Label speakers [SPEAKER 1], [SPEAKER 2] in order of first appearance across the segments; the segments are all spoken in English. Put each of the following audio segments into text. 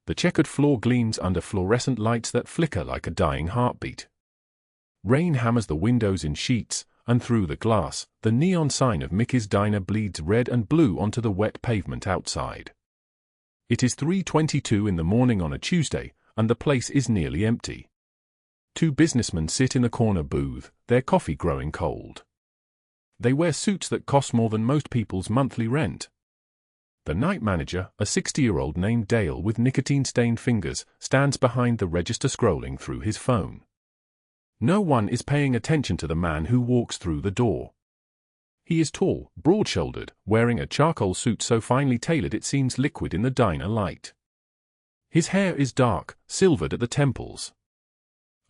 [SPEAKER 1] The checkered floor gleams under fluorescent lights that flicker like a dying heartbeat. Rain hammers the windows in sheets, and through the glass, the neon sign of Mickey's Diner bleeds red and blue onto the wet pavement outside. It is 3:22 in the morning on a Tuesday, and the place is nearly empty. Two businessmen sit in the corner booth, their coffee growing cold. They wear suits that cost more than most people's monthly rent. The night manager, a 60-year-old named Dale with nicotine-stained fingers, stands behind the register scrolling through his phone. No one is paying attention to the man who walks through the door. He is tall, broad-shouldered, wearing a charcoal suit so finely tailored it seems liquid in the diner light. His hair is dark, silvered at the temples.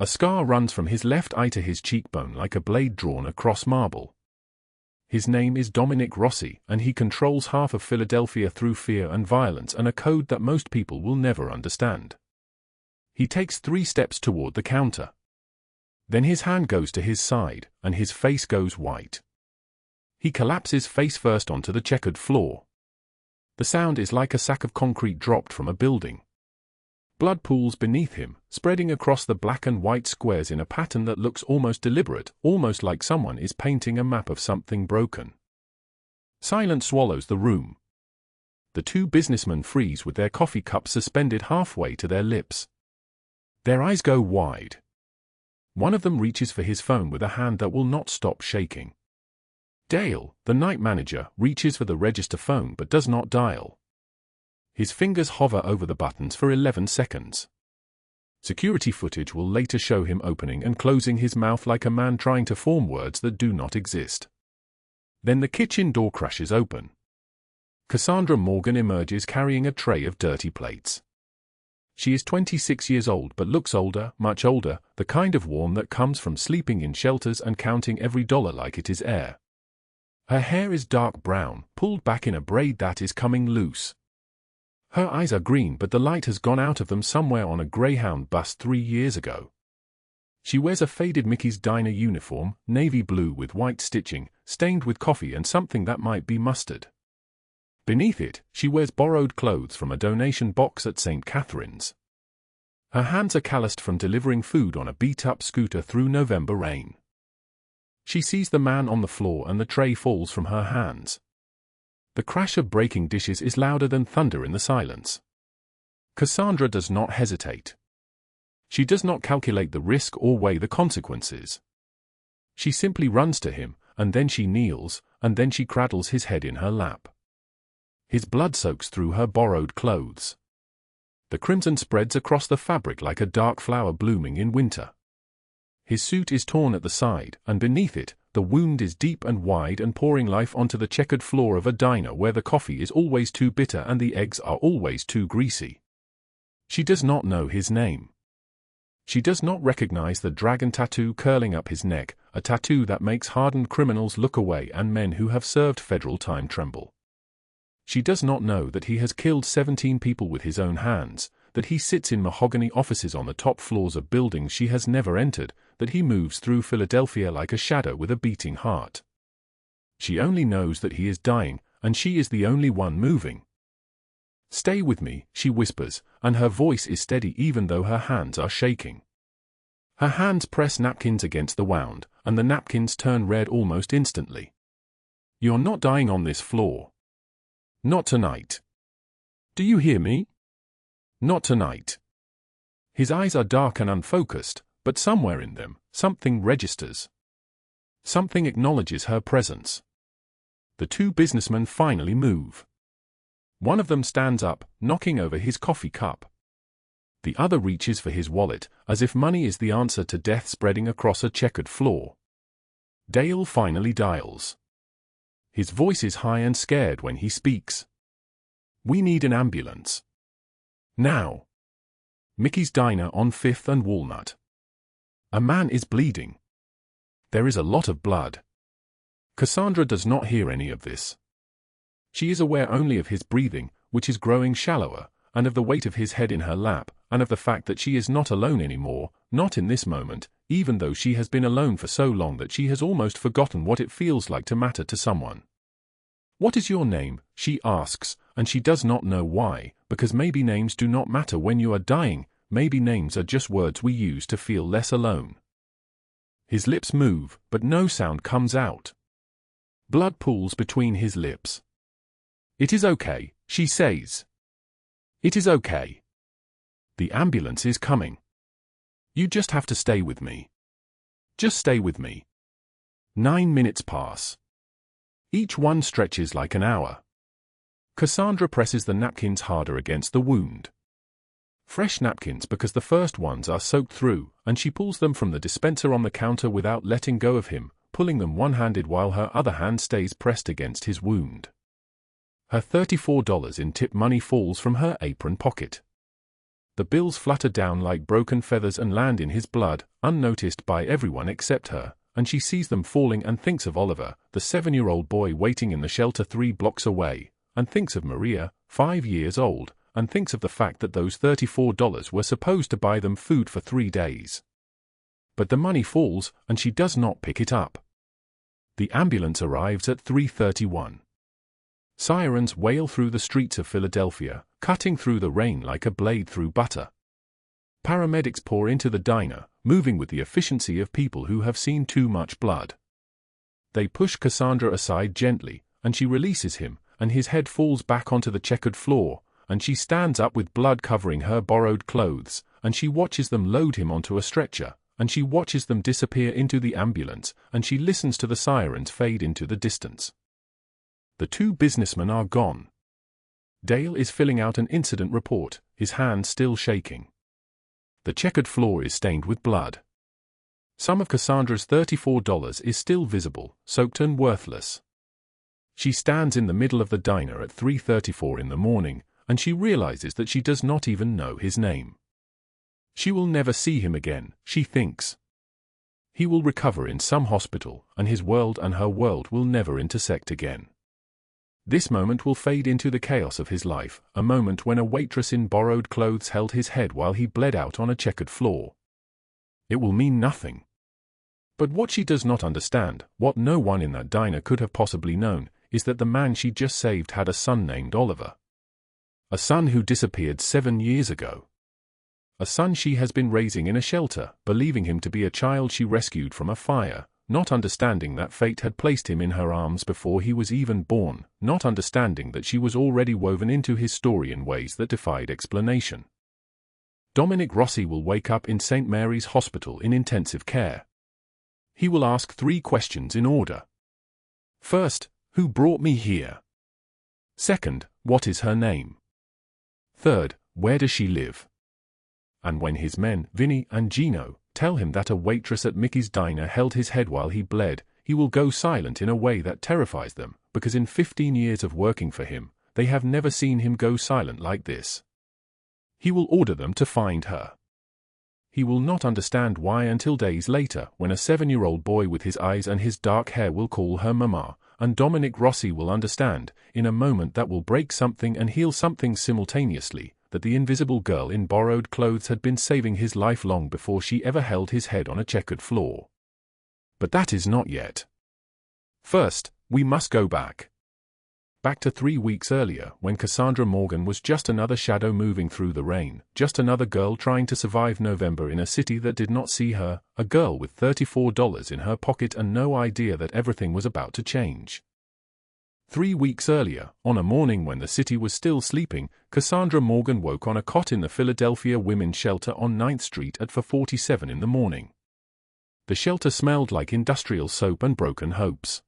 [SPEAKER 1] A scar runs from his left eye to his cheekbone like a blade drawn across marble. His name is Dominic Rossi, and he controls half of Philadelphia through fear and violence and a code that most people will never understand. He takes 3 steps toward the counter. Then his hand goes to his side, and his face goes white. He collapses face first onto the checkered floor. The sound is like a sack of concrete dropped from a building. Blood pools beneath him, spreading across the black and white squares in a pattern that looks almost deliberate, almost like someone is painting a map of something broken. Silence swallows the room. The two businessmen freeze with their coffee cups suspended halfway to their lips. Their eyes go wide. One of them reaches for his phone with a hand that will not stop shaking. Dale, the night manager, reaches for the register phone but does not dial. His fingers hover over the buttons for 11 seconds. Security footage will later show him opening and closing his mouth like a man trying to form words that do not exist. Then the kitchen door crashes open. Cassandra Morgan emerges carrying a tray of dirty plates. She is 26 years old but looks older, much older, the kind of warm that comes from sleeping in shelters and counting every dollar like it is air. Her hair is dark brown, pulled back in a braid that is coming loose. Her eyes are green but the light has gone out of them somewhere on a Greyhound bus 3 years ago. She wears a faded Mickey's Diner uniform, navy blue with white stitching, stained with coffee and something that might be mustard. Beneath it, she wears borrowed clothes from a donation box at St. Catherine's. Her hands are calloused from delivering food on a beat-up scooter through November rain. She sees the man on the floor and the tray falls from her hands. The crash of breaking dishes is louder than thunder in the silence. Cassandra does not hesitate. She does not calculate the risk or weigh the consequences. She simply runs to him, and then she kneels, and then she cradles his head in her lap. His blood soaks through her borrowed clothes. The crimson spreads across the fabric like a dark flower blooming in winter. His suit is torn at the side, and beneath it, the wound is deep and wide and pouring life onto the checkered floor of a diner where the coffee is always too bitter and the eggs are always too greasy. She does not know his name. She does not recognize the dragon tattoo curling up his neck, a tattoo that makes hardened criminals look away and men who have served federal time tremble. She does not know that he has killed 17 people with his own hands, that he sits in mahogany offices on the top floors of buildings she has never entered, that he moves through Philadelphia like a shadow with a beating heart. She only knows that he is dying, and she is the only one moving. "Stay with me," she whispers, and her voice is steady even though her hands are shaking. Her hands press napkins against the wound, and the napkins turn red almost instantly. "You're not dying on this floor. Not tonight. Do you hear me? Not tonight." His eyes are dark and unfocused, but somewhere in them, something registers. Something acknowledges her presence. The two businessmen finally move. One of them stands up, knocking over his coffee cup. The other reaches for his wallet, as if money is the answer to death spreading across a checkered floor. Dale finally dials. His voice is high and scared when he speaks. "We need an ambulance. Now." Mickey's Diner on 5th and Walnut. A man is bleeding. There is a lot of blood. Cassandra does not hear any of this. She is aware only of his breathing, which is growing shallower, and of the weight of his head in her lap, and of the fact that she is not alone anymore, not in this moment, even though she has been alone for so long that she has almost forgotten what it feels like to matter to someone. "What is your name?" she asks, and she does not know why, because maybe names do not matter when you are dying, maybe names are just words we use to feel less alone. His lips move, but no sound comes out. Blood pools between his lips. "It is okay," she says. "It is okay. The ambulance is coming. You just have to stay with me. Just stay with me." 9 minutes pass. Each one stretches like an hour. Cassandra presses the napkins harder against the wound. Fresh napkins because the first ones are soaked through, and she pulls them from the dispenser on the counter without letting go of him, pulling them one-handed while her other hand stays pressed against his wound. Her $34 in tip money falls from her apron pocket. The bills flutter down like broken feathers and land in his blood, unnoticed by everyone except her, and she sees them falling and thinks of Oliver, the 7-year-old boy waiting in the shelter 3 blocks away, and thinks of Maria, 5 years old, and thinks of the fact that those $34 were supposed to buy them food for 3 days. But the money falls, and she does not pick it up. The ambulance arrives at 3:31. Sirens wail through the streets of Philadelphia, cutting through the rain like a blade through butter. Paramedics pour into the diner, moving with the efficiency of people who have seen too much blood. They push Cassandra aside gently, and she releases him, and his head falls back onto the checkered floor, and she stands up with blood covering her borrowed clothes, and she watches them load him onto a stretcher, and she watches them disappear into the ambulance, and she listens to the sirens fade into the distance. The 2 businessmen are gone. Dale is filling out an incident report, his hand still shaking. The checkered floor is stained with blood. Some of Cassandra's $34 is still visible, soaked and worthless. She stands in the middle of the diner at 3:34 in the morning, and she realizes that she does not even know his name. She will never see him again, she thinks. He will recover in some hospital, and his world and her world will never intersect again. This moment will fade into the chaos of his life, a moment when a waitress in borrowed clothes held his head while he bled out on a checkered floor. It will mean nothing. But what she does not understand, what no one in that diner could have possibly known, is that the man she just saved had a son named Oliver. A son who disappeared 7 years ago. A son she has been raising in a shelter, believing him to be a child she rescued from a fire, not understanding that fate had placed him in her arms before he was even born, not understanding that she was already woven into his story in ways that defied explanation. Dominic Rossi will wake up in St. Mary's Hospital in intensive care. He will ask 3 questions in order. First, who brought me here? Second, what is her name? Third, where does she live? And when his men, Vinny and Gino, tell him that a waitress at Mickey's diner held his head while he bled, he will go silent in a way that terrifies them, because in 15 years of working for him, they have never seen him go silent like this. He will order them to find her. He will not understand why until days later, when a 7-year-old boy with his eyes and his dark hair will call her Mama, and Dominic Rossi will understand, in a moment that will break something and heal something simultaneously, that the invisible girl in borrowed clothes had been saving his life long before she ever held his head on a checkered floor. But that is not yet. First, we must go back. Back to 3 weeks earlier, when Cassandra Morgan was just another shadow moving through the rain, just another girl trying to survive November in a city that did not see her, a girl with $34 in her pocket and no idea that everything was about to change. 3 weeks earlier, on a morning when the city was still sleeping, Cassandra Morgan woke on a cot in the Philadelphia Women's Shelter on 9th Street at 4:47 in the morning. The shelter smelled like industrial soap and broken hopes.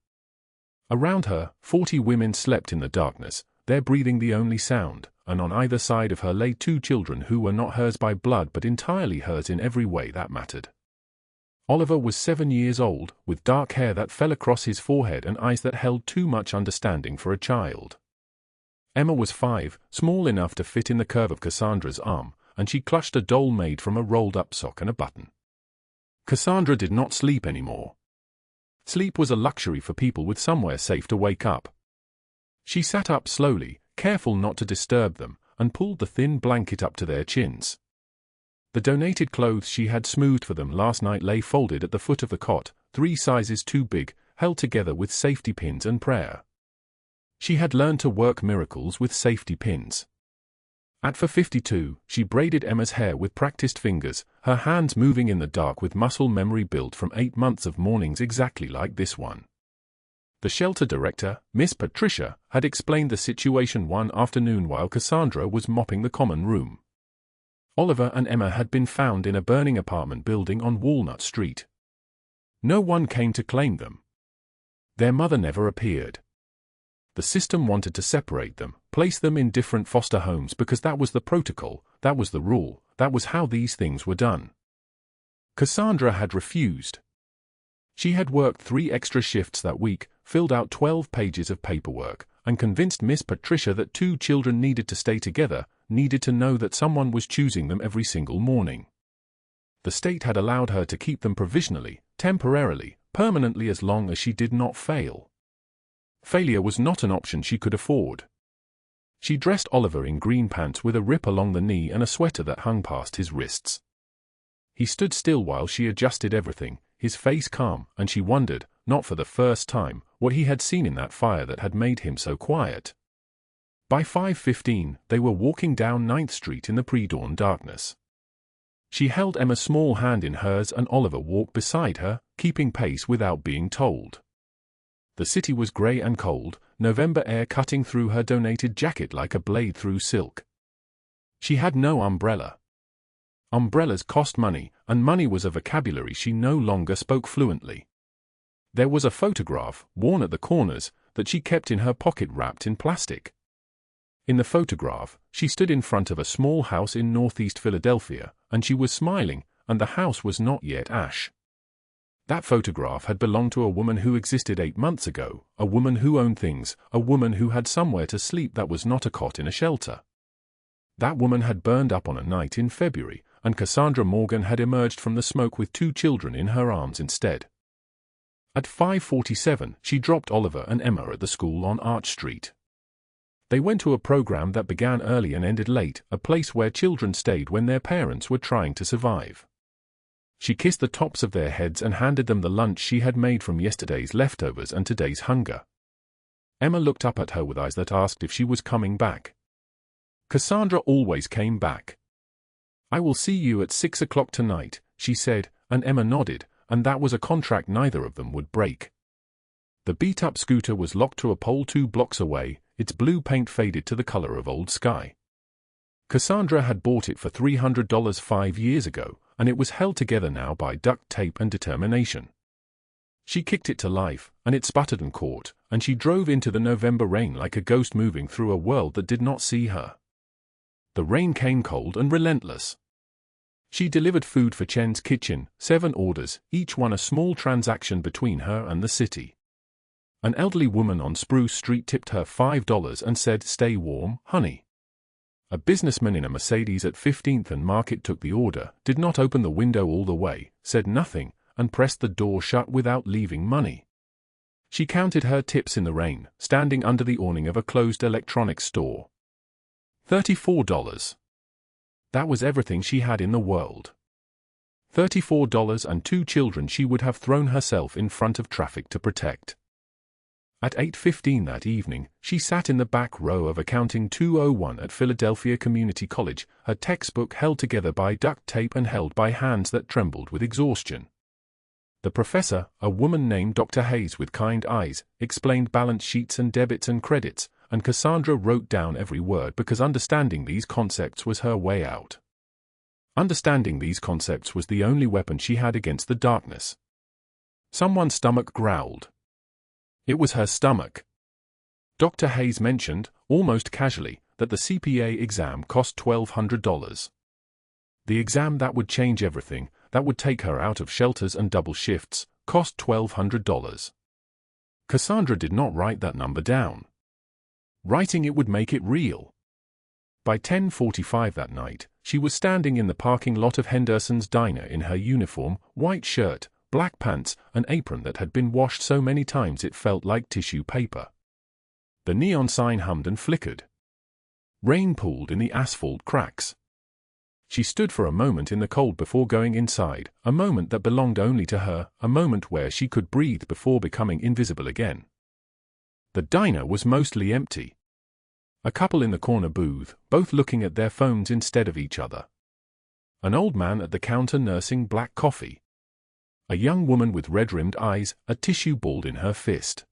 [SPEAKER 1] Around her, 40 women slept in the darkness, their breathing the only sound, and on either side of her lay 2 children who were not hers by blood but entirely hers in every way that mattered. Oliver was 7 years old, with dark hair that fell across his forehead and eyes that held too much understanding for a child. Emma was 5, small enough to fit in the curve of Cassandra's arm, and she clutched a doll made from a rolled-up sock and a button. Cassandra did not sleep anymore. Sleep was a luxury for people with somewhere safe to wake up. She sat up slowly, careful not to disturb them, and pulled the thin blanket up to their chins. The donated clothes she had smoothed for them last night lay folded at the foot of the cot, 3 sizes too big, held together with safety pins and prayer. She had learned to work miracles with safety pins. At 4:52, she braided Emma's hair with practiced fingers, her hands moving in the dark with muscle memory built from 8 months of mornings exactly like this one. The shelter director, Miss Patricia, had explained the situation one afternoon while Cassandra was mopping the common room. Oliver and Emma had been found in a burning apartment building on Walnut Street. No one came to claim them. Their mother never appeared. The system wanted to separate them, place them in different foster homes because that was the protocol, that was the rule, that was how these things were done. Cassandra had refused. She had worked 3 extra shifts that week, filled out 12 pages of paperwork, and convinced Miss Patricia that 2 children needed to stay together, needed to know that someone was choosing them every single morning. The state had allowed her to keep them provisionally, temporarily, permanently as long as she did not fail. Failure was not an option she could afford. She dressed Oliver in green pants with a rip along the knee and a sweater that hung past his wrists. He stood still while she adjusted everything, his face calm, and she wondered, not for the first time, what he had seen in that fire that had made him so quiet. By 5:15, they were walking down 9th Street in the pre-dawn darkness. She held Emma's small hand in hers and Oliver walked beside her, keeping pace without being told. The city was grey and cold, November air cutting through her donated jacket like a blade through silk. She had no umbrella. Umbrellas cost money, and money was a vocabulary she no longer spoke fluently. There was a photograph, worn at the corners, that she kept in her pocket wrapped in plastic. In the photograph, she stood in front of a small house in northeast Philadelphia, and she was smiling, and the house was not yet ash. That photograph had belonged to a woman who existed 8 months ago, a woman who owned things, a woman who had somewhere to sleep that was not a cot in a shelter. That woman had burned up on a night in February, and Cassandra Morgan had emerged from the smoke with 2 children in her arms instead. At 5:47, she dropped Oliver and Emma at the school on Arch Street. They went to a program that began early and ended late, a place where children stayed when their parents were trying to survive. She kissed the tops of their heads and handed them the lunch she had made from yesterday's leftovers and today's hunger. Emma looked up at her with eyes that asked if she was coming back. Cassandra always came back. "I will see you at 6 o'clock tonight," she said, and Emma nodded, and that was a contract neither of them would break. The beat-up scooter was locked to a pole 2 blocks away, its blue paint faded to the color of old sky. Cassandra had bought it for $300 5 years ago, and it was held together now by duct tape and determination. She kicked it to life, and it sputtered and caught, and she drove into the November rain like a ghost moving through a world that did not see her. The rain came cold and relentless. She delivered food for Chen's Kitchen, 7 orders, each one a small transaction between her and the city. An elderly woman on Spruce Street tipped her $5 and said, "Stay warm, honey." A businessman in a Mercedes at 15th and Market took the order, did not open the window all the way, said nothing, and pressed the door shut without leaving money. She counted her tips in the rain, standing under the awning of a closed electronics store. $34. That was everything she had in the world. $34 and 2 children she would have thrown herself in front of traffic to protect. At 8:15 that evening, she sat in the back row of Accounting 201 at Philadelphia Community College, her textbook held together by duct tape and held by hands that trembled with exhaustion. The professor, a woman named Dr. Hayes with kind eyes, explained balance sheets and debits and credits, and Cassandra wrote down every word because understanding these concepts was her way out. Understanding these concepts was the only weapon she had against the darkness. Someone's stomach growled. It was her stomach. Dr. Hayes mentioned, almost casually, that the CPA exam cost $1,200. The exam that would change everything, that would take her out of shelters and double shifts, cost $1,200. Cassandra did not write that number down. Writing it would make it real. By 10:45 that night, she was standing in the parking lot of Henderson's Diner in her uniform, white shirt, black pants, an apron that had been washed so many times it felt like tissue paper. The neon sign hummed and flickered. Rain pooled in the asphalt cracks. She stood for a moment in the cold before going inside, a moment that belonged only to her, a moment where she could breathe before becoming invisible again. The diner was mostly empty. A couple in the corner booth, both looking at their phones instead of each other. An old man at the counter nursing black coffee. A young woman with red-rimmed eyes, a tissue ball in her fist.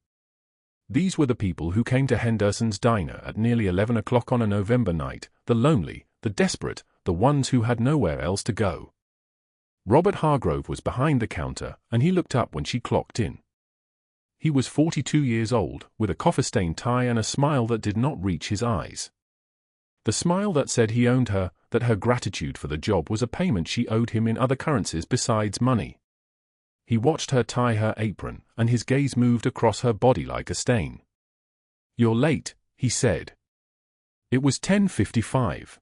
[SPEAKER 1] These were the people who came to Henderson's diner at nearly 11 o'clock on a November night, the lonely, the desperate, the ones who had nowhere else to go. Robert Hargrove was behind the counter, and he looked up when she clocked in. He was 42 years old, with a coffee-stained tie and a smile that did not reach his eyes. The smile that said he owned her, that her gratitude for the job was a payment she owed him in other currencies besides money. He watched her tie her apron, and his gaze moved across her body like a stain. "You're late," he said. It was 10:55.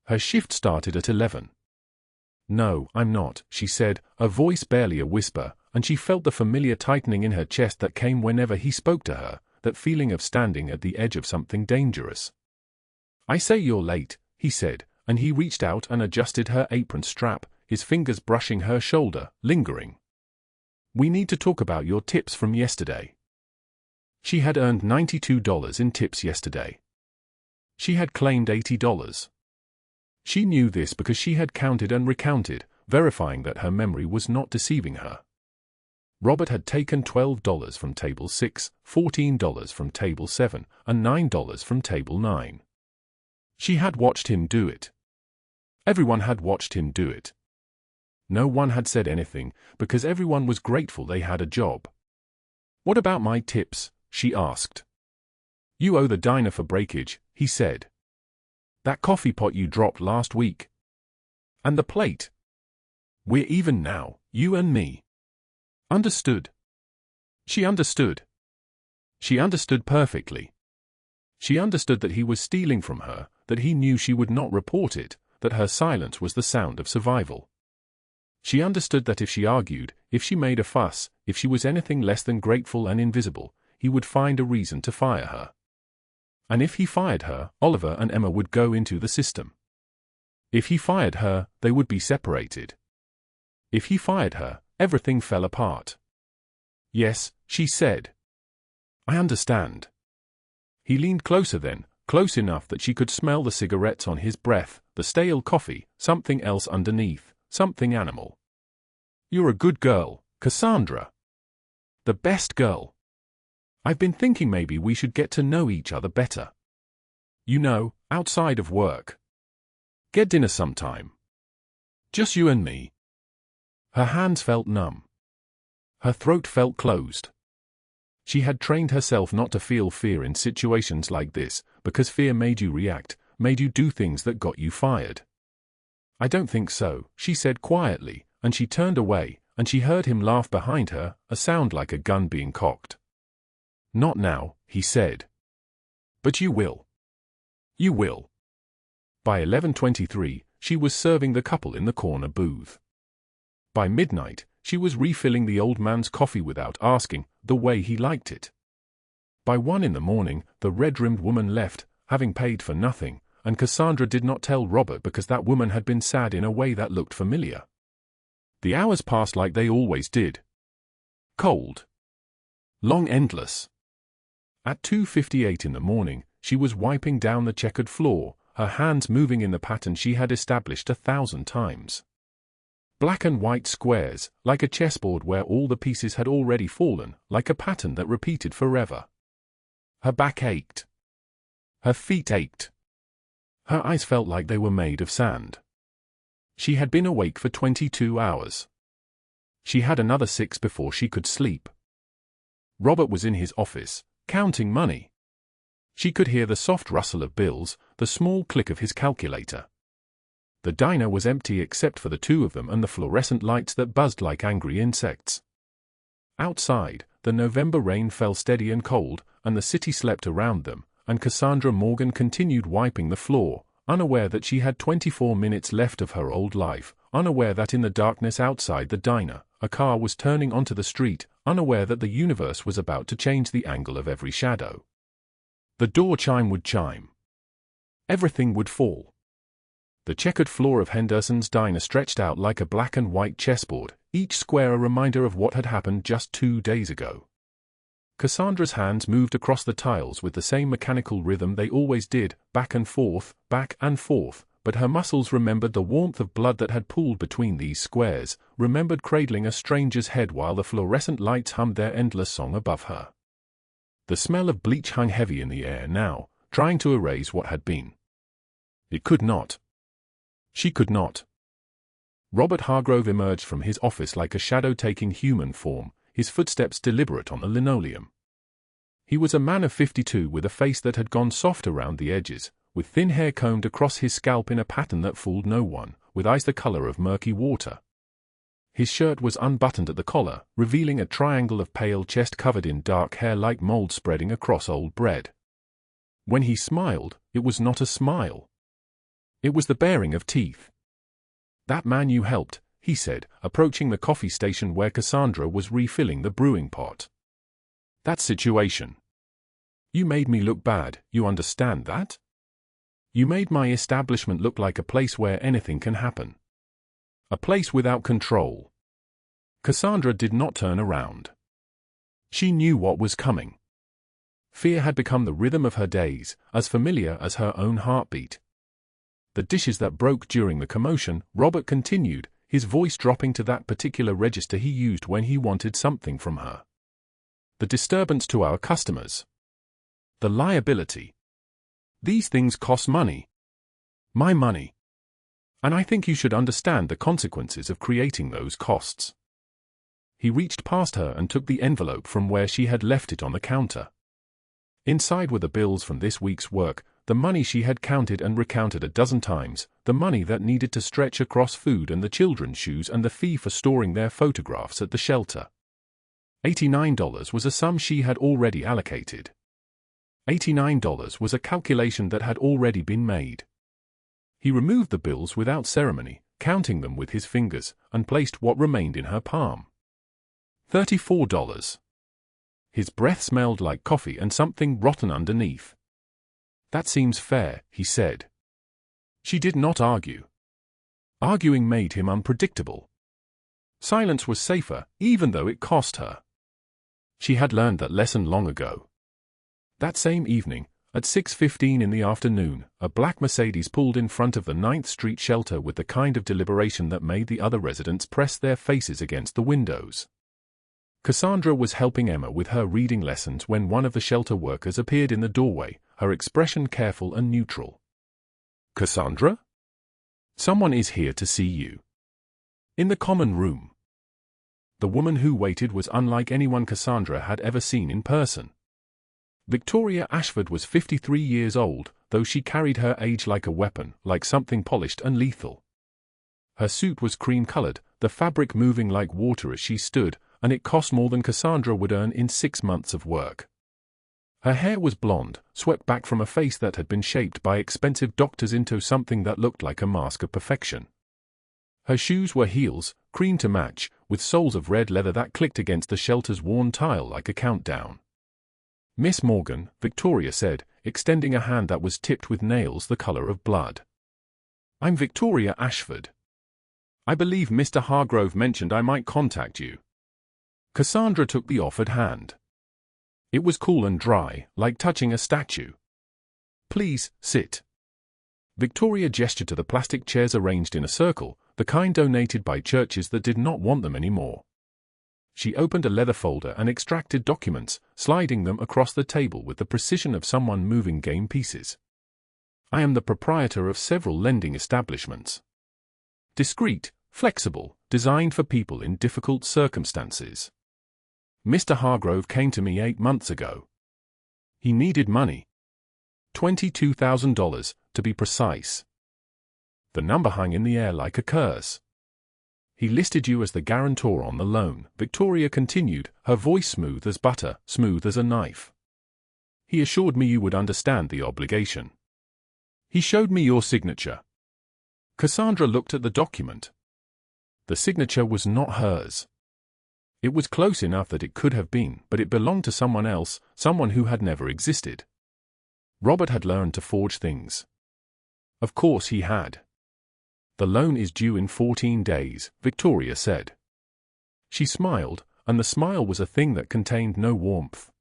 [SPEAKER 1] Her shift started at 11. "No, I'm not," she said, a voice barely a whisper, and she felt the familiar tightening in her chest that came whenever he spoke to her, that feeling of standing at the edge of something dangerous. "I say you're late," he said, and he reached out and adjusted her apron strap, his fingers brushing her shoulder, lingering. "We need to talk about your tips from yesterday." She had earned $92 in tips yesterday. She had claimed $80. She knew this because she had counted and recounted, verifying that her memory was not deceiving her. Robert had taken $12 from table 6, $14 from table 7, and $9 from table 9. She had watched him do it. Everyone had watched him do it. No one had said anything, because everyone was grateful they had a job. "What about my tips?" she asked. "You owe the diner for breakage," he said. "That coffee pot you dropped last week. And the plate. We're even now, you and me." Understood. She understood. She understood perfectly. She understood that he was stealing from her, that he knew she would not report it, that her silence was the sound of survival. She understood that if she argued, if she made a fuss, if she was anything less than grateful and invisible, he would find a reason to fire her. And if he fired her, Oliver and Emma would go into the system. If he fired her, they would be separated. If he fired her, everything fell apart. "Yes," she said. "I understand." He leaned closer then, close enough that she could smell the cigarettes on his breath, the stale coffee, something else underneath, something animal. "You're a good girl, Cassandra. The best girl. I've been thinking maybe we should get to know each other better. You know, outside of work. Get dinner sometime. Just you and me." Her hands felt numb. Her throat felt closed. She had trained herself not to feel fear in situations like this, because fear made you react, made you do things that got you fired. "I don't think so," she said quietly, and she turned away, and she heard him laugh behind her, a sound like a gun being cocked. "Not now," he said. "But you will. You will." By 11:23, she was serving the couple in the corner booth. By midnight, she was refilling the old man's coffee without asking, the way he liked it. By 1 in the morning, the red-rimmed woman left, having paid for nothing, and Cassandra did not tell Robert because that woman had been sad in a way that looked familiar. The hours passed like they always did. Cold. Long, endless. At 2:58 in the morning, she was wiping down the checkered floor, her hands moving in the pattern she had established 1,000 times. Black and white squares, like a chessboard where all the pieces had already fallen, like a pattern that repeated forever. Her back ached. Her feet ached. Her eyes felt like they were made of sand. She had been awake for 22 hours. She had another 6 before she could sleep. Robert was in his office, counting money. She could hear the soft rustle of bills, the small click of his calculator. The diner was empty except for the two of them and the fluorescent lights that buzzed like angry insects. Outside, the November rain fell steady and cold, and the city slept around them, and Cassandra Morgan continued wiping the floor, unaware that she had 24 minutes left of her old life, unaware that in the darkness outside the diner, a car was turning onto the street, unaware that the universe was about to change the angle of every shadow. The door chime would chime. Everything would fall. The checkered floor of Henderson's diner stretched out like a black and white chessboard, each square a reminder of what had happened just 2 days ago. Cassandra's hands moved across the tiles with the same mechanical rhythm they always did, back and forth, but her muscles remembered the warmth of blood that had pooled between these squares, remembered cradling a stranger's head while the fluorescent lights hummed their endless song above her. The smell of bleach hung heavy in the air now, trying to erase what had been. It could not. She could not. Robert Hargrove emerged from his office like a shadow taking human form, his footsteps deliberate on the linoleum. He was a man of 52 with a face that had gone soft around the edges, with thin hair combed across his scalp in a pattern that fooled no one, with eyes the color of murky water. His shirt was unbuttoned at the collar, revealing a triangle of pale chest covered in dark hair like mold spreading across old bread. When he smiled, it was not a smile. It was the baring of teeth. "That man you helped," he said, approaching the coffee station where Cassandra was refilling the brewing pot. "That situation. You made me look bad, you understand that? You made my establishment look like a place where anything can happen. A place without control." Cassandra did not turn around. She knew what was coming. Fear had become the rhythm of her days, as familiar as her own heartbeat. "The dishes that broke during the commotion," Robert continued, his voice dropping to that particular register he used when he wanted something from her. "The disturbance to our customers. The liability. These things cost money. My money. And I think you should understand the consequences of creating those costs." He reached past her and took the envelope from where she had left it on the counter. Inside were the bills from this week's work, the money she had counted and recounted a dozen times, the money that needed to stretch across food and the children's shoes and the fee for storing their photographs at the shelter. $89 was a sum she had already allocated. $89 was a calculation that had already been made. He removed the bills without ceremony, counting them with his fingers, and placed what remained in her palm. $34. His breath smelled like coffee and something rotten underneath. "That seems fair," he said. She did not argue. Arguing made him unpredictable. Silence was safer, even though it cost her. She had learned that lesson long ago. That same evening, at 6:15 in the afternoon, a black Mercedes pulled in front of the 9th Street shelter with the kind of deliberation that made the other residents press their faces against the windows. Cassandra was helping Emma with her reading lessons when one of the shelter workers appeared in the doorway, her expression careful and neutral. "Cassandra? Someone is here to see you. In the common room." The woman who waited was unlike anyone Cassandra had ever seen in person. Victoria Ashford was 53 years old, though she carried her age like a weapon, like something polished and lethal. Her suit was cream-colored, the fabric moving like water as she stood, and it cost more than Cassandra would earn in 6 months of work. Her hair was blonde, swept back from a face that had been shaped by expensive doctors into something that looked like a mask of perfection. Her shoes were heels, cream to match, with soles of red leather that clicked against the shelter's worn tile like a countdown. "Miss Morgan," Victoria said, extending a hand that was tipped with nails the color of blood. "I'm Victoria Ashford. I believe Mr. Hargrove mentioned I might contact you." Cassandra took the offered hand. It was cool and dry, like touching a statue. "Please, sit." Victoria gestured to the plastic chairs arranged in a circle, the kind donated by churches that did not want them anymore. She opened a leather folder and extracted documents, sliding them across the table with the precision of someone moving game pieces. "I am the proprietor of several lending establishments. Discreet, flexible, designed for people in difficult circumstances. Mr. Hargrove came to me 8 months ago. He needed money. $22,000, to be precise." The number hung in the air like a curse. "He listed you as the guarantor on the loan," Victoria continued, her voice smooth as butter, smooth as a knife. "He assured me you would understand the obligation. He showed me your signature." Cassandra looked at the document. The signature was not hers. It was close enough that it could have been, but it belonged to someone else, someone who had never existed. Robert had learned to forge things. Of course he had. "The loan is due in 14 days, Victoria said. She smiled, and the smile was a thing that contained no warmth.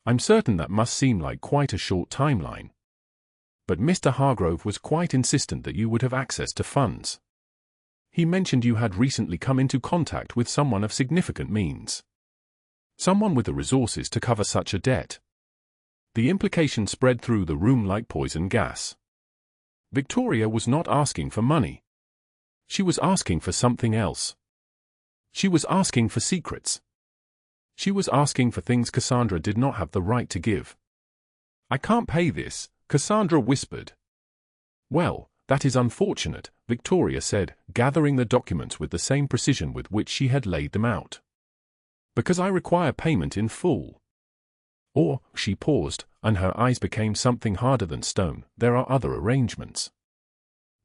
[SPEAKER 1] I'm certain that must seem like quite a short timeline. But Mr. Hargrove was quite insistent that you would have access to funds. He mentioned you had recently come into contact with someone of significant means. Someone with the resources to cover such a debt. The implication spread through the room like poison gas. Victoria was not asking for money. She was asking for something else. She was asking for secrets. She was asking for things Cassandra did not have the right to give. I can't pay this, Cassandra whispered. Well, that is unfortunate, Victoria said, gathering the documents with the same precision with which she had laid them out. Because I require payment in full. Or, she paused, and her eyes became something harder than stone, there are other arrangements.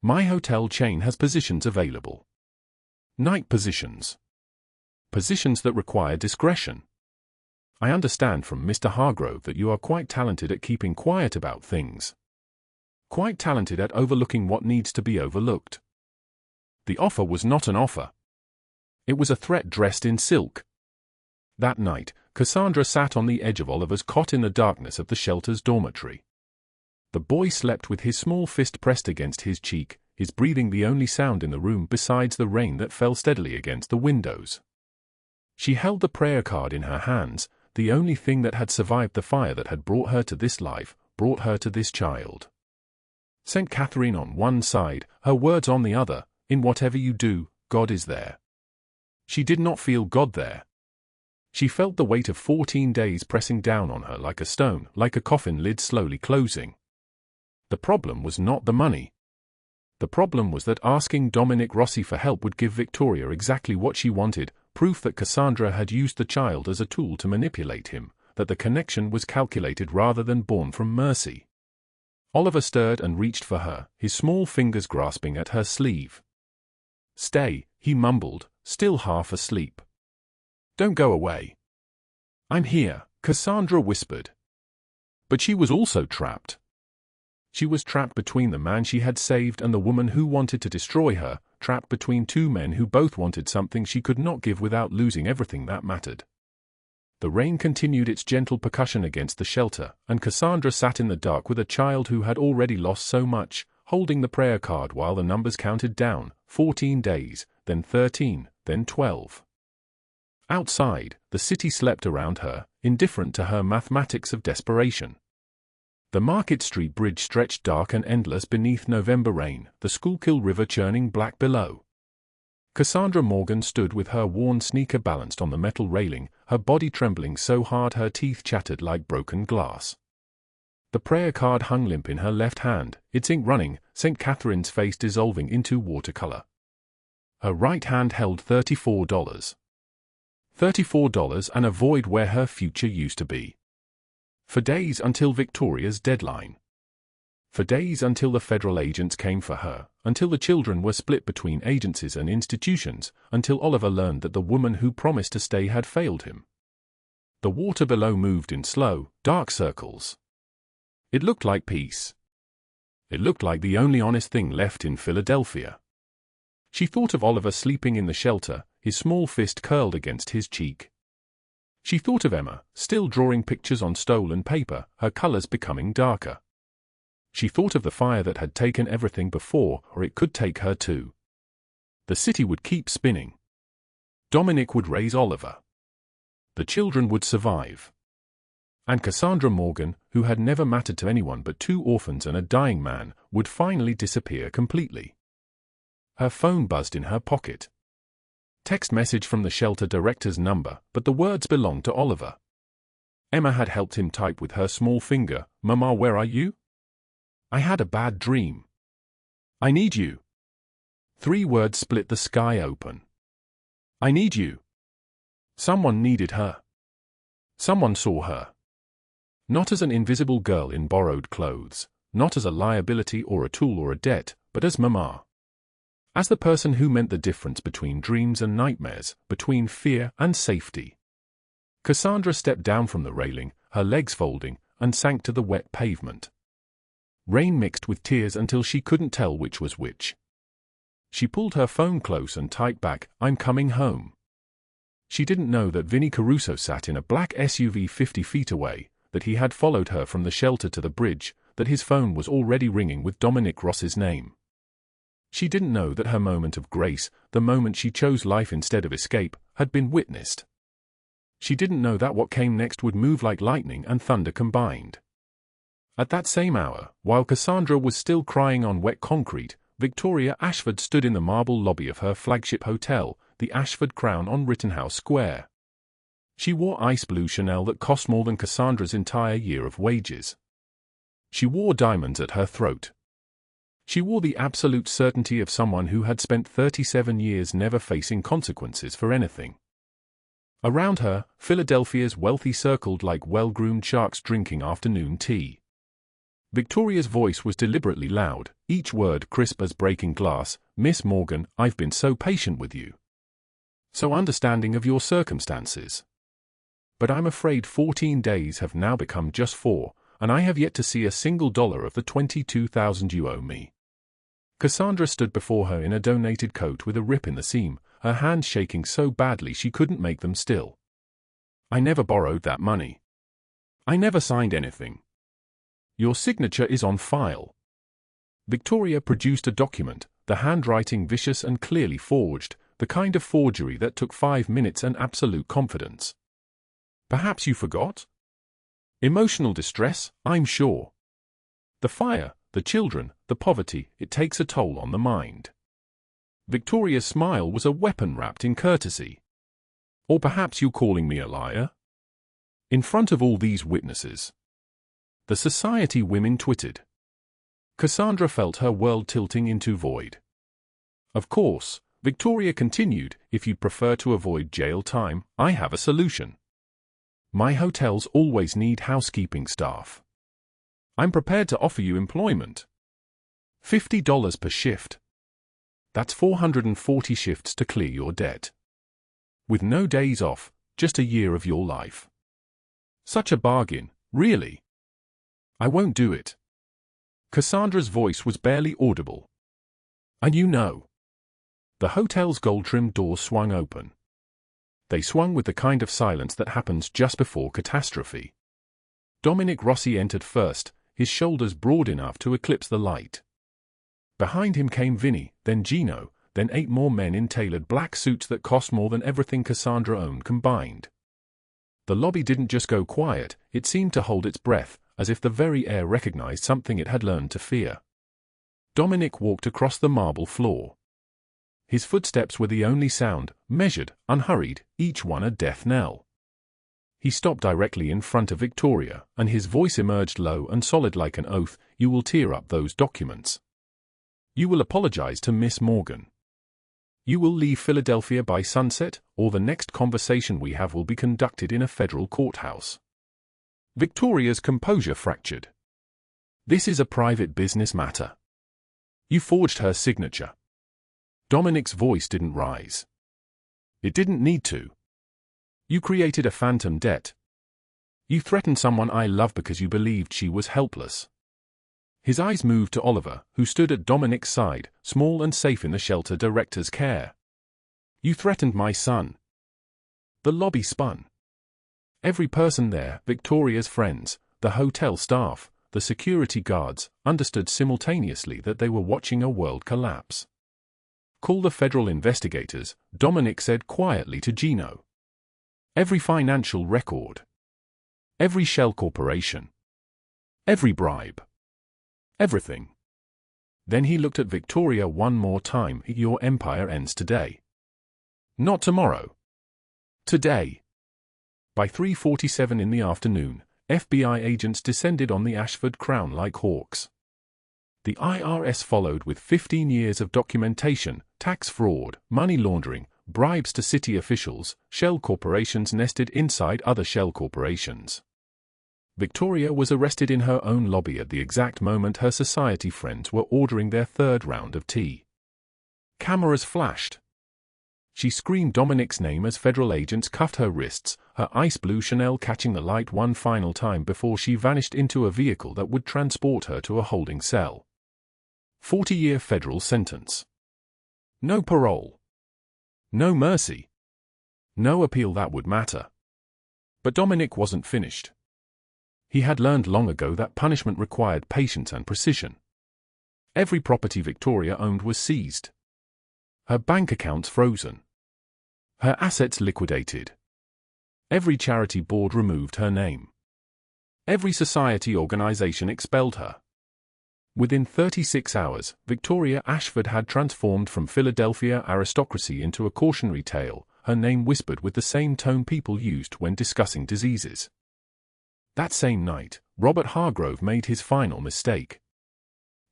[SPEAKER 1] My hotel chain has positions available. Night positions. Positions that require discretion. I understand from Mr. Hargrove that you are quite talented at keeping quiet about things. Quite talented at overlooking what needs to be overlooked. The offer was not an offer. It was a threat dressed in silk. That night, Cassandra sat on the edge of Oliver's cot in the darkness of the shelter's dormitory. The boy slept with his small fist pressed against his cheek, his breathing the only sound in the room besides the rain that fell steadily against the windows. She held the prayer card in her hands, the only thing that had survived the fire that had brought her to this life, brought her to this child. St. Catherine on one side, her words on the other, in whatever you do, God is there. She did not feel God there. She felt the weight of 14 days pressing down on her like a stone, like a coffin lid slowly closing. The problem was not the money. The problem was that asking Dominic Rossi for help would give Victoria exactly what she wanted, proof that Cassandra had used the child as a tool to manipulate him, that the connection was calculated rather than born from mercy. Oliver stirred and reached for her, his small fingers grasping at her sleeve. Stay, he mumbled, still half asleep. Don't go away. I'm here, Cassandra whispered. But she was also trapped. She was trapped between the man she had saved and the woman who wanted to destroy her, trapped between two men who both wanted something she could not give without losing everything that mattered. The rain continued its gentle percussion against the shelter, and Cassandra sat in the dark with a child who had already lost so much, holding the prayer card while the numbers counted down, 14 days, then 13, then 12. Outside, the city slept around her, indifferent to her mathematics of desperation. The Market Street Bridge stretched dark and endless beneath November rain, the Schuylkill River churning black below. Cassandra Morgan stood with her worn sneaker balanced on the metal railing, her body trembling so hard her teeth chattered like broken glass. The prayer card hung limp in her left hand, its ink running, St. Catherine's face dissolving into watercolor. Her right hand held $34. $34 and a void where her future used to be. For days until Victoria's deadline. For days until the federal agents came for her, until the children were split between agencies and institutions, until Oliver learned that the woman who promised to stay had failed him. The water below moved in slow, dark circles. It looked like peace. It looked like the only honest thing left in Philadelphia. She thought of Oliver sleeping in the shelter, his small fist curled against his cheek. She thought of Emma, still drawing pictures on stolen paper, her colors becoming darker. She thought of the fire that had taken everything before, or it could take her too. The city would keep spinning. Dominic would raise Oliver. The children would survive. And Cassandra Morgan, who had never mattered to anyone but two orphans and a dying man, would finally disappear completely. Her phone buzzed in her pocket. Text message from the shelter director's number, but the words belonged to Oliver. Emma had helped him type with her small finger, "Mama, where are you? I had a bad dream. I need you." 3 words split the sky open. I need you. Someone needed her. Someone saw her. Not as an invisible girl in borrowed clothes, not as a liability or a tool or a debt, but as Mama. As the person who meant the difference between dreams and nightmares, between fear and safety. Cassandra stepped down from the railing, her legs folding, and sank to the wet pavement. Rain mixed with tears until she couldn't tell which was which. She pulled her phone close and typed back, "I'm coming home." She didn't know that Vinnie Caruso sat in a black SUV 50 feet away, that he had followed her from the shelter to the bridge, that his phone was already ringing with Dominic Ross's name. She didn't know that her moment of grace, the moment she chose life instead of escape, had been witnessed. She didn't know that what came next would move like lightning and thunder combined. At that same hour, while Cassandra was still crying on wet concrete, Victoria Ashford stood in the marble lobby of her flagship hotel, the Ashford Crown on Rittenhouse Square. She wore ice blue Chanel that cost more than Cassandra's entire year of wages. She wore diamonds at her throat. She wore the absolute certainty of someone who had spent 37 years never facing consequences for anything. Around her, Philadelphia's wealthy circled like well-groomed sharks drinking afternoon tea. Victoria's voice was deliberately loud, each word crisp as breaking glass. "Miss Morgan, I've been so patient with you. So understanding of your circumstances. But I'm afraid 14 days have now become just 4, and I have yet to see a single dollar of the $22,000 you owe me." Cassandra stood before her in a donated coat with a rip in the seam, her hands shaking so badly she couldn't make them still. "I never borrowed that money. I never signed anything. Your signature is on file." Victoria produced a document, the handwriting vicious and clearly forged, the kind of forgery that took 5 minutes and absolute confidence. "Perhaps you forgot? Emotional distress, I'm sure. The fire, the children, the poverty, it takes a toll on the mind." Victoria's smile was a weapon wrapped in courtesy. "Or perhaps you're calling me a liar?" In front of all these witnesses. The society women twittered. Cassandra felt her world tilting into void. "Of course," Victoria continued, "if you'd prefer to avoid jail time, I have a solution. My hotels always need housekeeping staff. I'm prepared to offer you employment. $50 per shift. That's 440 shifts to clear your debt. With no days off, just a year of your life. Such a bargain, really." "I won't do it." Cassandra's voice was barely audible. "And you know." The hotel's gold-trimmed doors swung open. They swung with the kind of silence that happens just before catastrophe. Dominic Rossi entered first, his shoulders broad enough to eclipse the light. Behind him came Vinny, then Gino, then 8 more men in tailored black suits that cost more than everything Cassandra owned combined. The lobby didn't just go quiet, it seemed to hold its breath, as if the very air recognized something it had learned to fear. Dominic walked across the marble floor. His footsteps were the only sound, measured, unhurried, each one a death knell. He stopped directly in front of Victoria, and his voice emerged low and solid like an oath. "You will tear up those documents. You will apologize to Miss Morgan. You will leave Philadelphia by sunset, or the next conversation we have will be conducted in a federal courthouse." Victoria's composure fractured. "This is a private business matter. You forged her signature." Dominic's voice didn't rise. "It didn't need to. You created a phantom debt. You threatened someone I love because you believed she was helpless." His eyes moved to Oliver, who stood at Dominic's side, small and safe in the shelter director's care. "You threatened my son." The lobby spun. Every person there, Victoria's friends, the hotel staff, the security guards, understood simultaneously that they were watching a world collapse. "Call the federal investigators," Dominic said quietly to Gino. "Every financial record. Every shell corporation. Every bribe. Everything." Then he looked at Victoria one more time. "Your empire ends today. Not tomorrow. Today." By 3:47 in the afternoon, FBI agents descended on the Ashford Crown like hawks. The IRS followed with 15 years of documentation, tax fraud, money laundering, bribes to city officials, shell corporations nested inside other shell corporations. Victoria was arrested in her own lobby at the exact moment her society friends were ordering their 3rd round of tea. Cameras flashed. She screamed Dominic's name as federal agents cuffed her wrists, her ice blue Chanel catching the light one final time before she vanished into a vehicle that would transport her to a holding cell. 40-year federal sentence. No parole. No mercy. No appeal that would matter. But Dominic wasn't finished. He had learned long ago that punishment required patience and precision. Every property Victoria owned was seized. Her bank accounts frozen. Her assets liquidated. Every charity board removed her name. Every society organization expelled her. Within 36 hours, Victoria Ashford had transformed from Philadelphia aristocracy into a cautionary tale, her name whispered with the same tone people used when discussing diseases. That same night, Robert Hargrove made his final mistake.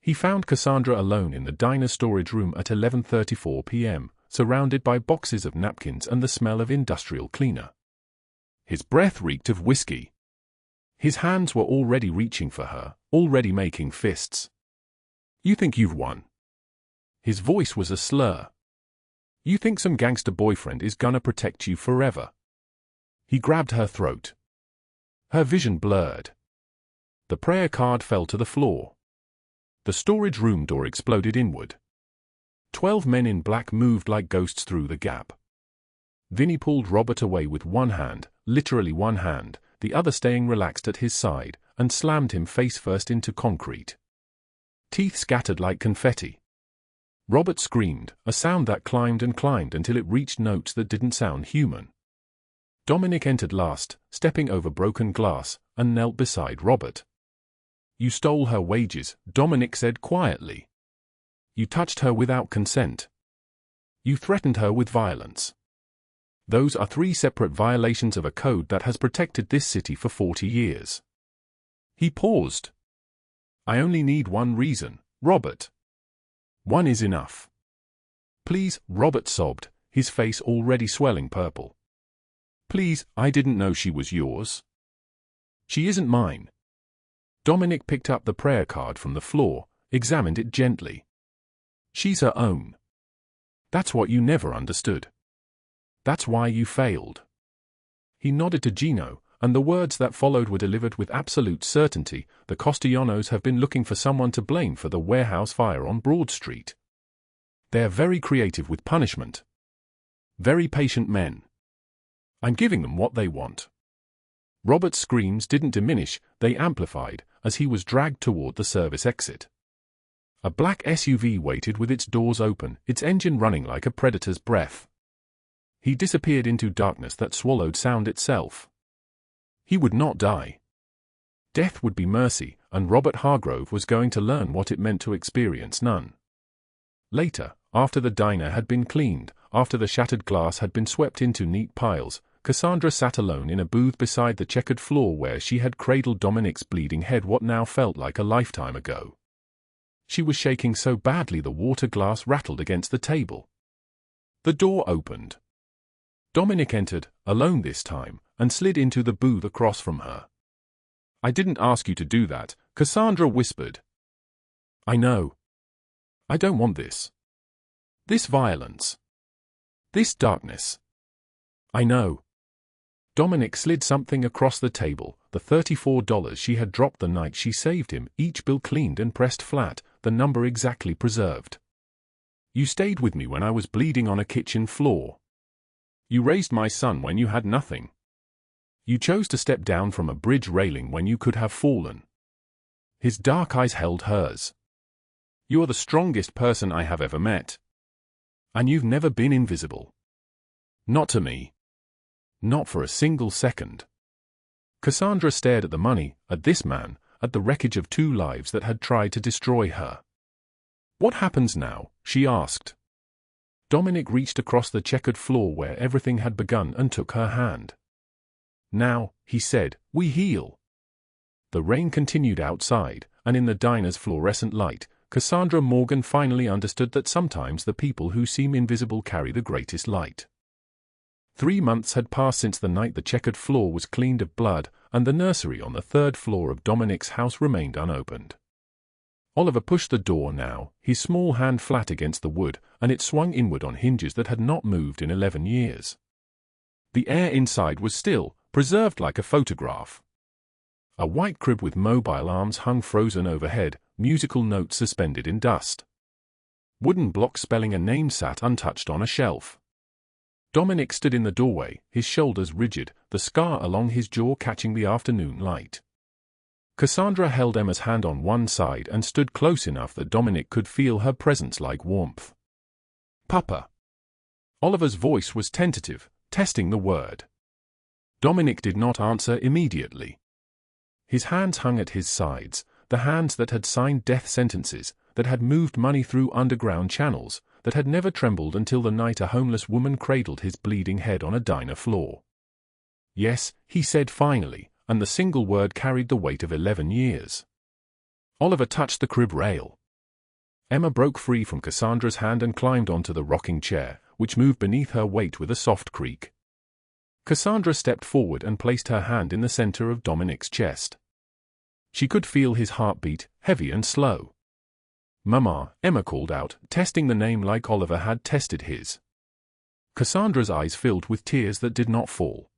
[SPEAKER 1] He found Cassandra alone in the diner storage room at 11:34 p.m., surrounded by boxes of napkins and the smell of industrial cleaner. His breath reeked of whiskey. His hands were already reaching for her, already making fists. "You think you've won?" His voice was a slur. "You think some gangster boyfriend is gonna protect you forever?" He grabbed her throat. Her vision blurred. The prayer card fell to the floor. The storage room door exploded inward. 12 men in black moved like ghosts through the gap. Vinny pulled Robert away with one hand, literally one hand, the other staying relaxed at his side, and slammed him face first into concrete. Teeth scattered like confetti. Robert screamed, a sound that climbed and climbed until it reached notes that didn't sound human. Dominic entered last, stepping over broken glass, and knelt beside Robert. "You stole her wages," Dominic said quietly. "You touched her without consent. You threatened her with violence. Those are 3 separate violations of a code that has protected this city for 40 years. He paused. "I only need one reason, Robert. One is enough." "Please," Robert sobbed, his face already swelling purple. "Please, I didn't know she was yours." "She isn't mine." Dominic picked up the prayer card from the floor, examined it gently. "She's her own. That's what you never understood. That's why you failed." He nodded to Gino, and the words that followed were delivered with absolute certainty. "The Costillanos have been looking for someone to blame for the warehouse fire on Broad Street. They're very creative with punishment. Very patient men. I'm giving them what they want." Robert's screams didn't diminish, they amplified, as he was dragged toward the service exit. A black SUV waited with its doors open, its engine running like a predator's breath. He disappeared into darkness that swallowed sound itself. He would not die. Death would be mercy, and Robert Hargrove was going to learn what it meant to experience none. Later, after the diner had been cleaned, after the shattered glass had been swept into neat piles, Cassandra sat alone in a booth beside the checkered floor where she had cradled Dominic's bleeding head what now felt like a lifetime ago. She was shaking so badly the water glass rattled against the table. The door opened. Dominic entered, alone this time, and slid into the booth across from her. "I didn't ask you to do that," Cassandra whispered. "I know. I don't want this. This violence. This darkness. I know." Dominic slid something across the table, the $34 she had dropped the night she saved him, each bill cleaned and pressed flat, the number exactly preserved. "You stayed with me when I was bleeding on a kitchen floor. You raised my son when you had nothing. You chose to step down from a bridge railing when you could have fallen." His dark eyes held hers. "You're the strongest person I have ever met. And you've never been invisible. Not to me. Not for a single second." Cassandra stared at the money, at this man, at the wreckage of 2 lives that had tried to destroy her. "What happens now?" she asked. Dominic reached across the checkered floor where everything had begun and took her hand. "Now," he said, "we heal." The rain continued outside, and in the diner's fluorescent light, Cassandra Morgan finally understood that sometimes the people who seem invisible carry the greatest light. 3 months had passed since the night the checkered floor was cleaned of blood, and the nursery on the 3rd floor of Dominic's house remained unopened. Oliver pushed the door now, his small hand flat against the wood, and it swung inward on hinges that had not moved in 11 years. The air inside was still, preserved like a photograph. A white crib with mobile arms hung frozen overhead, musical notes suspended in dust. Wooden blocks spelling a name sat untouched on a shelf. Dominic stood in the doorway, his shoulders rigid, the scar along his jaw catching the afternoon light. Cassandra held Emma's hand on one side and stood close enough that Dominic could feel her presence like warmth. "Papa." Oliver's voice was tentative, testing the word. Dominic did not answer immediately. His hands hung at his sides, the hands that had signed death sentences, that had moved money through underground channels, that had never trembled until the night a homeless woman cradled his bleeding head on a diner floor. "Yes," he said finally, and the single word carried the weight of 11 years. Oliver touched the crib rail. Emma broke free from Cassandra's hand and climbed onto the rocking chair, which moved beneath her weight with a soft creak. Cassandra stepped forward and placed her hand in the center of Dominic's chest. She could feel his heartbeat, heavy and slow. "Mama," Emma called out, testing the name like Oliver had tested his. Cassandra's eyes filled with tears that did not fall.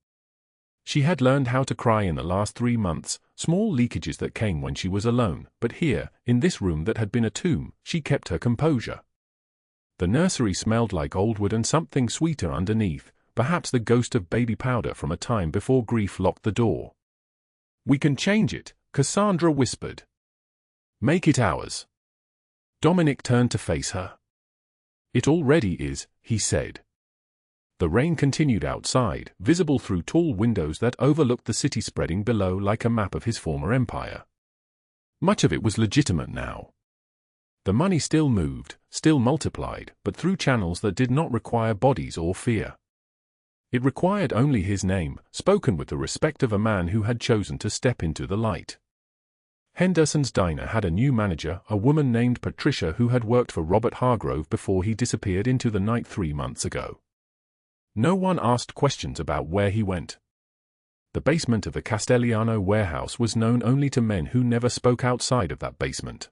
[SPEAKER 1] She had learned how to cry in the last 3 months, small leakages that came when she was alone, but here, in this room that had been a tomb, she kept her composure. The nursery smelled like old wood and something sweeter underneath, perhaps the ghost of baby powder from a time before grief locked the door. "We can change it," Cassandra whispered. "Make it ours." Dominic turned to face her. "It already is," he said. The rain continued outside, visible through tall windows that overlooked the city spreading below like a map of his former empire. Much of it was legitimate now. The money still moved, still multiplied, but through channels that did not require bodies or fear. It required only his name, spoken with the respect of a man who had chosen to step into the light. Henderson's Diner had a new manager, a woman named Patricia who had worked for Robert Hargrove before he disappeared into the night 3 months ago. No one asked questions about where he went. The basement of the Castelliano warehouse was known only to men who never spoke outside of that basement.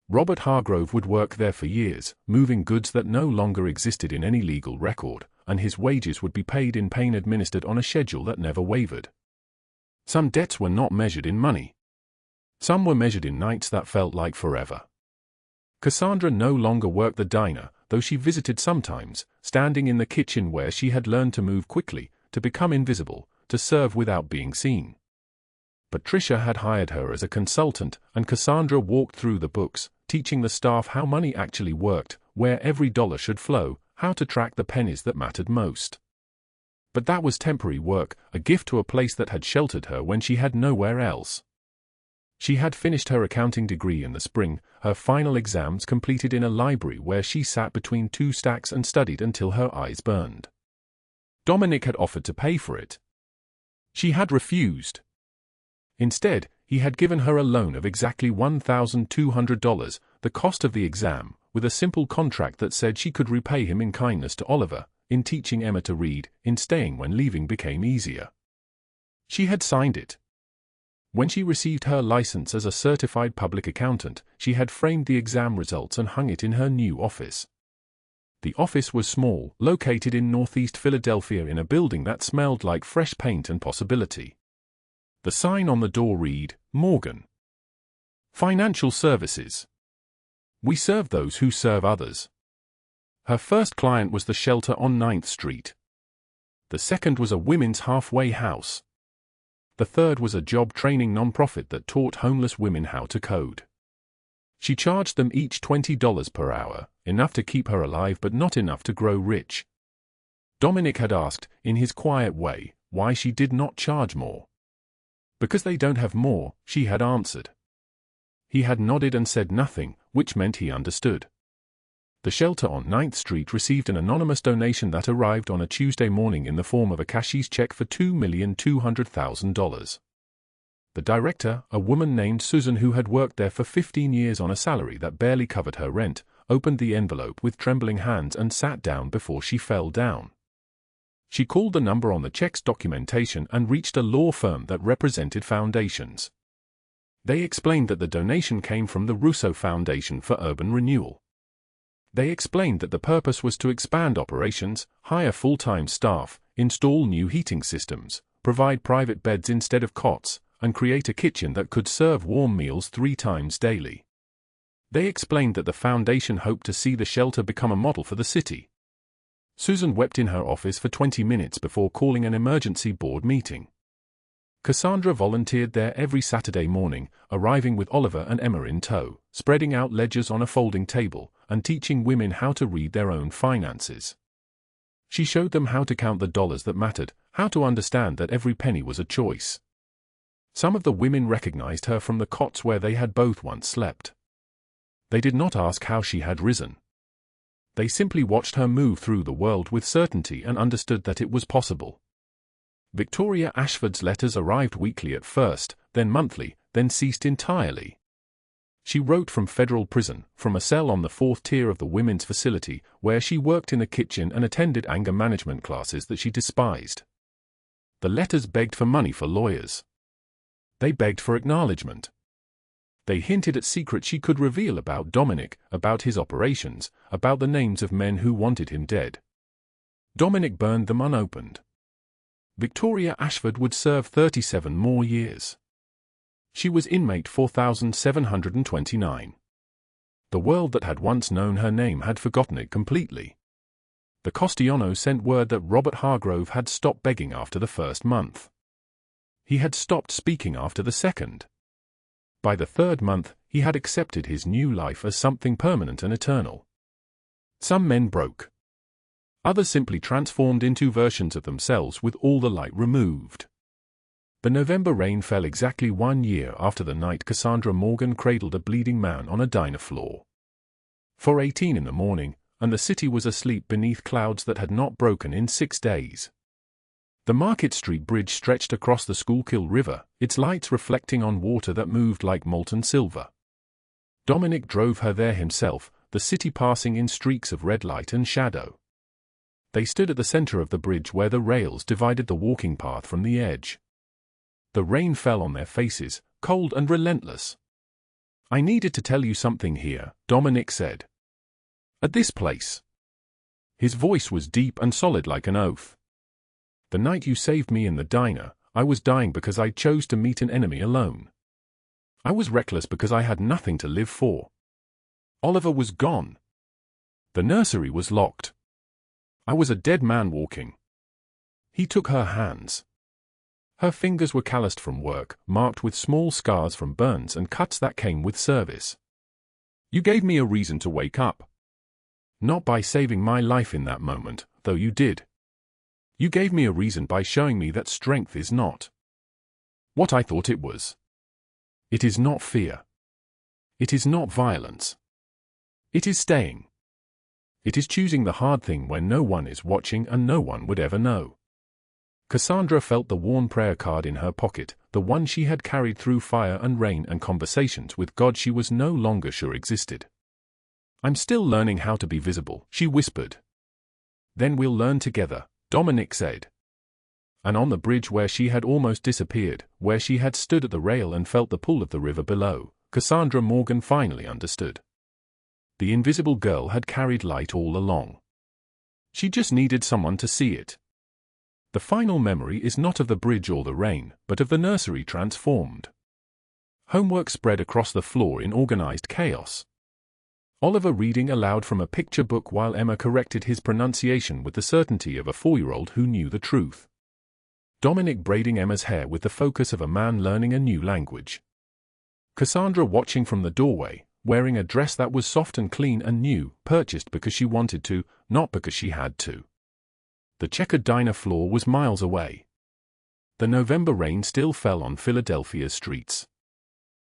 [SPEAKER 1] Robert Hargrove would work there for years, moving goods that no longer existed in any legal record, and his wages would be paid in pain administered on a schedule that never wavered. Some debts were not measured in money. Some were measured in nights that felt like forever. Cassandra no longer worked the diner, though she visited sometimes, standing in the kitchen where she had learned to move quickly, to become invisible, to serve without being seen. Patricia had hired her as a consultant, and Cassandra walked through the books, teaching the staff how money actually worked, where every dollar should flow, how to track the pennies that mattered most. But that was temporary work, a gift to a place that had sheltered her when she had nowhere else. She had finished her accounting degree in the spring, her final exams completed in a library where she sat between 2 stacks and studied until her eyes burned. Dominic had offered to pay for it. She had refused. Instead, he had given her a loan of exactly $1,200, the cost of the exam, with a simple contract that said she could repay him in kindness to Oliver, in teaching Emma to read, in staying when leaving became easier. She had signed it. When she received her license as a certified public accountant, she had framed the exam results and hung it in her new office. The office was small, located in northeast Philadelphia in a building that smelled like fresh paint and possibility. The sign on the door read, "Morgan. Financial Services. We serve those who serve others." Her first client was the shelter on 9th Street. The second was a women's halfway house. The third was a job-training nonprofit that taught homeless women how to code. She charged them each $20 per hour, enough to keep her alive but not enough to grow rich. Dominic had asked, in his quiet way, why she did not charge more. "Because they don't have more," she had answered. He had nodded and said nothing, which meant he understood. The shelter on 9th Street received an anonymous donation that arrived on a Tuesday morning in the form of a cashier's check for $2,200,000. The director, a woman named Susan who had worked there for 15 years on a salary that barely covered her rent, opened the envelope with trembling hands and sat down before she fell down. She called the number on the check's documentation and reached a law firm that represented foundations. They explained that the donation came from the Russo Foundation for Urban Renewal. They explained that the purpose was to expand operations, hire full-time staff, install new heating systems, provide private beds instead of cots, and create a kitchen that could serve warm meals 3 times daily. They explained that the foundation hoped to see the shelter become a model for the city. Susan wept in her office for 20 minutes before calling an emergency board meeting. Cassandra volunteered there every Saturday morning, arriving with Oliver and Emma in tow, spreading out ledgers on a folding table, and teaching women how to read their own finances. She showed them how to count the dollars that mattered, how to understand that every penny was a choice. Some of the women recognized her from the cots where they had both once slept. They did not ask how she had risen. They simply watched her move through the world with certainty and understood that it was possible. Victoria Ashford's letters arrived weekly at first, then monthly, then ceased entirely. She wrote from federal prison, from a cell on the fourth tier of the women's facility, where she worked in a kitchen and attended anger management classes that she despised. The letters begged for money for lawyers. They begged for acknowledgement. They hinted at secrets she could reveal about Dominic, about his operations, about the names of men who wanted him dead. Dominic burned them unopened. Victoria Ashford would serve 37 more years. She was inmate 4729. The world that had once known her name had forgotten it completely. The Costiano sent word that Robert Hargrove had stopped begging after the first month. He had stopped speaking after the second. By the third month, he had accepted his new life as something permanent and eternal. Some men broke. Others simply transformed into versions of themselves with all the light removed. The November rain fell exactly 1 year after the night Cassandra Morgan cradled a bleeding man on a diner floor. 4:18 in the morning, and the city was asleep beneath clouds that had not broken in 6 days. The Market Street Bridge stretched across the Schuylkill River, its lights reflecting on water that moved like molten silver. Dominic drove her there himself, the city passing in streaks of red light and shadow. They stood at the center of the bridge where the rails divided the walking path from the edge. The rain fell on their faces, cold and relentless. "I needed to tell you something here," Dominic said. "At this place." His voice was deep and solid like an oath. "The night you saved me in the diner, I was dying because I chose to meet an enemy alone. I was reckless because I had nothing to live for. Oliver was gone. The nursery was locked. I was a dead man walking." He took her hands. Her fingers were calloused from work, marked with small scars from burns and cuts that came with service. "You gave me a reason to wake up. Not by saving my life in that moment, though you did. You gave me a reason by showing me that strength is not what I thought it was. It is not fear. It is not violence. It is staying. It is choosing the hard thing when no one is watching and no one would ever know." Cassandra felt the worn prayer card in her pocket, the one she had carried through fire and rain and conversations with God she was no longer sure existed. "I'm still learning how to be visible," she whispered. "Then we'll learn together," Dominic said. And on the bridge where she had almost disappeared, where she had stood at the rail and felt the pull of the river below, Cassandra Morgan finally understood. The invisible girl had carried light all along. She just needed someone to see it. The final memory is not of the bridge or the rain, but of the nursery transformed. Homework spread across the floor in organized chaos. Oliver reading aloud from a picture book while Emma corrected his pronunciation with the certainty of a 4-year-old who knew the truth. Dominic braiding Emma's hair with the focus of a man learning a new language. Cassandra watching from the doorway, wearing a dress that was soft and clean and new, purchased because she wanted to, not because she had to. The checkered diner floor was miles away. The November rain still fell on Philadelphia's streets.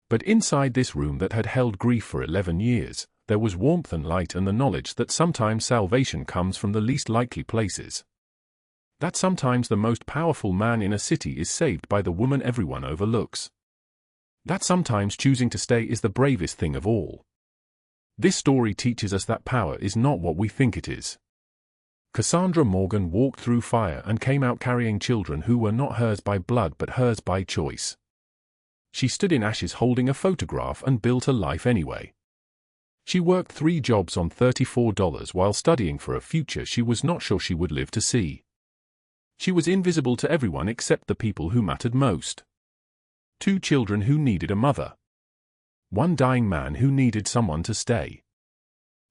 [SPEAKER 1] But inside this room that had held grief for 11 years, there was warmth and light and the knowledge that sometimes salvation comes from the least likely places. That sometimes the most powerful man in a city is saved by the woman everyone overlooks. That sometimes choosing to stay is the bravest thing of all. This story teaches us that power is not what we think it is. Cassandra Morgan walked through fire and came out carrying children who were not hers by blood but hers by choice. She stood in ashes holding a photograph and built a life anyway. She worked 3 jobs on $34 while studying for a future she was not sure she would live to see. She was invisible to everyone except the people who mattered most. 2 children who needed a mother. 1 dying man who needed someone to stay.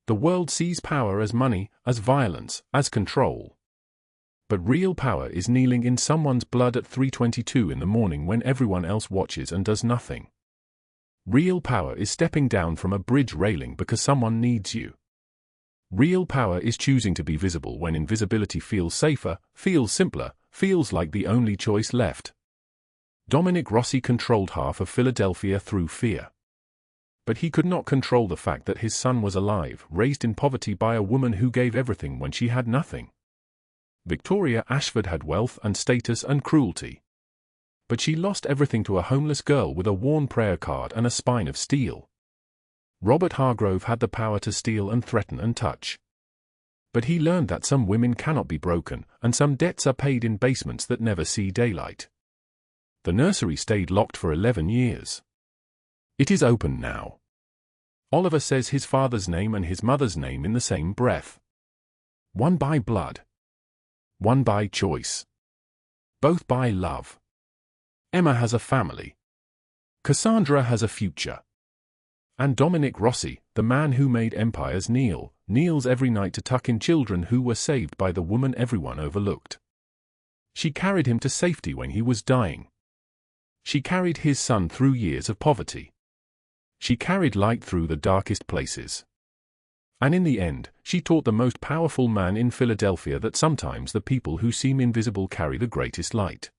[SPEAKER 1] The world sees power as money, as violence, as control. But real power is kneeling in someone's blood at 3:22 in the morning when everyone else watches and does nothing. Real power is stepping down from a bridge railing because someone needs you. Real power is choosing to be visible when invisibility feels safer, feels simpler, feels like the only choice left. Dominic Rossi controlled half of Philadelphia through fear. But he could not control the fact that his son was alive, raised in poverty by a woman who gave everything when she had nothing. Victoria Ashford had wealth and status and cruelty. But she lost everything to a homeless girl with a worn prayer card and a spine of steel. Robert Hargrove had the power to steal and threaten and touch. But he learned that some women cannot be broken, and some debts are paid in basements that never see daylight. The nursery stayed locked for 11 years. It is open now. Oliver says his father's name and his mother's name in the same breath. One by blood. One by choice. Both by love. Emma has a family. Cassandra has a future. And Dominic Rossi, the man who made empires kneel, kneels every night to tuck in children who were saved by the woman everyone overlooked. She carried him to safety when he was dying. She carried his son through years of poverty. She carried light through the darkest places. And in the end, she taught the most powerful man in Philadelphia that sometimes the people who seem invisible carry the greatest light.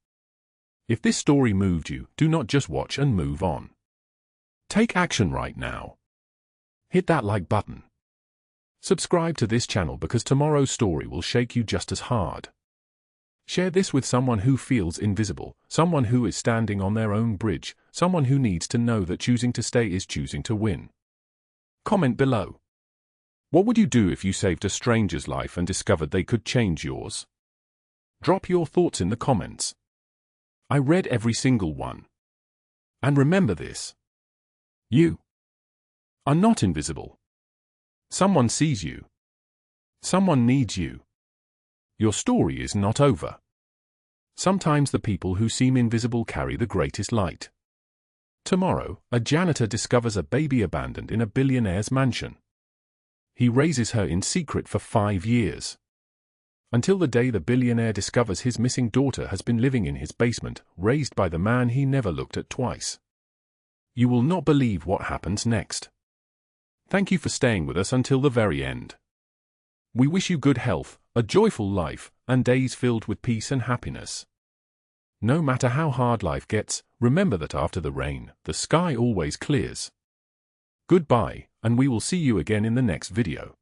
[SPEAKER 1] If this story moved you, do not just watch and move on. Take action right now. Hit that like button. Subscribe to this channel because tomorrow's story will shake you just as hard. Share this with someone who feels invisible, someone who is standing on their own bridge, someone who needs to know that choosing to stay is choosing to win. Comment below. What would you do if you saved a stranger's life and discovered they could change yours? Drop your thoughts in the comments. I read every single one. And remember this. You are not invisible. Someone sees you. Someone needs you. Your story is not over. Sometimes the people who seem invisible carry the greatest light. Tomorrow, a janitor discovers a baby abandoned in a billionaire's mansion. He raises her in secret for 5 years. Until the day the billionaire discovers his missing daughter has been living in his basement, raised by the man he never looked at twice. You will not believe what happens next. Thank you for staying with us until the very end. We wish you good health, a joyful life, and days filled with peace and happiness. No matter how hard life gets, remember that after the rain, the sky always clears. Goodbye, and we will see you again in the next video.